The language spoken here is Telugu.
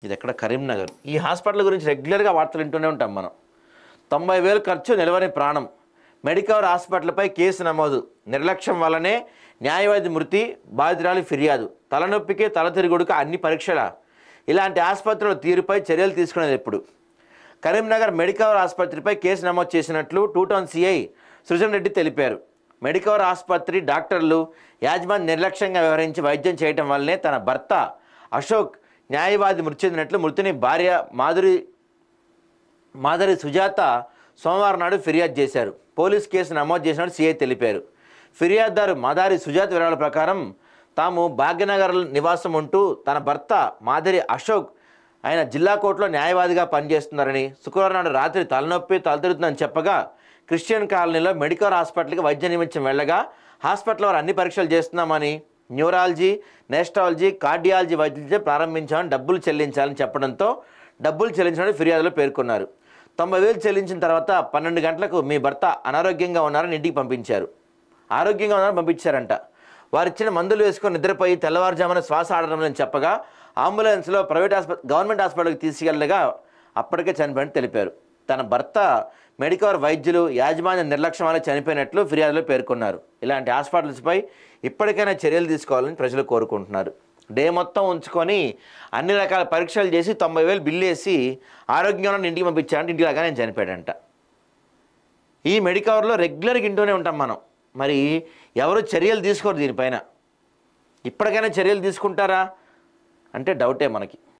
ఇది ఎక్కడ కరీంనగర్. ఈ హాస్పిటల్ గురించి రెగ్యులర్గా వార్తలు వింటూనే ఉంటాం మనం. 90,000 ఖర్చు నిలవని ప్రాణం. మెడికవర్ హాస్పిటల్పై కేసు నమోదు. నిర్లక్ష్యం వల్లనే న్యాయవాది మృతి, బాధితురాలి ఫిర్యాదు. తలనొప్పికి తలతిరుగుడుకు అన్ని పరీక్షల. ఇలాంటి ఆసుపత్రుల తీరుపై చర్యలు తీసుకునేది ఎప్పుడు? కరీంనగర్ మెడికవర్ ఆసుపత్రిపై కేసు నమోదు చేసినట్లు two town CI Srujan Reddy తెలిపారు. మెడికవర్ ఆసుపత్రి డాక్టర్లు యాజమాన్య నిర్లక్ష్యంగా వ్యవహరించి వైద్యం చేయడం వల్లనే తన భర్త అశోక్ న్యాయవాది మృతి చెందినట్లు మృతుని భార్య మాధురి సుజాత సోమవారం నాడు ఫిర్యాదు చేశారు. పోలీసు కేసు నమోదు చేసినట్టు సిఐ తెలిపారు. ఫిర్యాదుదారు మాధురి సుజాత వివరాల ప్రకారం తాము భాగ్యనగర్ నివాసం ఉంటూ తన భర్త మాధురి అశోక్ ఆయన జిల్లా కోర్టులో న్యాయవాదిగా పనిచేస్తున్నారని, శుక్రవారం నాడు రాత్రి తలనొప్పి తలతిరుగుతుందని చెప్పగా క్రిస్టియన్ కాలనీలో మెడికవర్ హాస్పిటల్కి వైద్య నిమిత్తం వెళ్ళగా హాస్పిటల్ వారు అన్ని పరీక్షలు చేస్తున్నామని, న్యూరాలజీ, నెస్టాలజీ, కార్డియాలజీ వైద్యులచే ప్రారంభించామని, డబ్బులు చెల్లించాలని చెప్పడంతో డబ్బులు చెల్లించాలని ఫిర్యాదులో పేర్కొన్నారు. 90,000 చెల్లించిన తర్వాత 12 గంటలకు మీ భర్త అనారోగ్యంగా ఉన్నారని ఇంటికి పంపించారు. ఆరోగ్యంగా ఉన్నారని పంపించారంట. వారిచ్చిన మందులు వేసుకొని నిద్రపోయి తెల్లవారుజామున శ్వాస ఆడడం చెప్పగా అంబులెన్స్లో గవర్నమెంట్ హాస్పిటల్కి తీసుకెళ్లగా అప్పటికే చనిపోయినట్టు తెలిపారు. తన భర్త మెడికవర్ వైద్యులు యాజమాన్య నిర్లక్ష్యం వల్ల చనిపోయినట్లు ఫిర్యాదులో పేర్కొన్నారు. ఇలాంటి హాస్పిటల్స్పై ఇప్పటికైనా చర్యలు తీసుకోవాలని ప్రజలు కోరుకుంటున్నారు. డే మొత్తం ఉంచుకొని అన్ని రకాల పరీక్షలు చేసి 90,000 బిల్లు వేసి ఆరోగ్యంగా ఇంటికి పంపించారంటే ఇంటికి రాగానే చనిపోయాడంట. ఈ మెడికవర్లో రెగ్యులర్గా ఇంటూనే ఉంటాం మనం. మరి ఎవరు చర్యలు తీసుకోరు దీనిపైన. ఇప్పటికైనా చర్యలు తీసుకుంటారా అంటే డౌటే మనకి.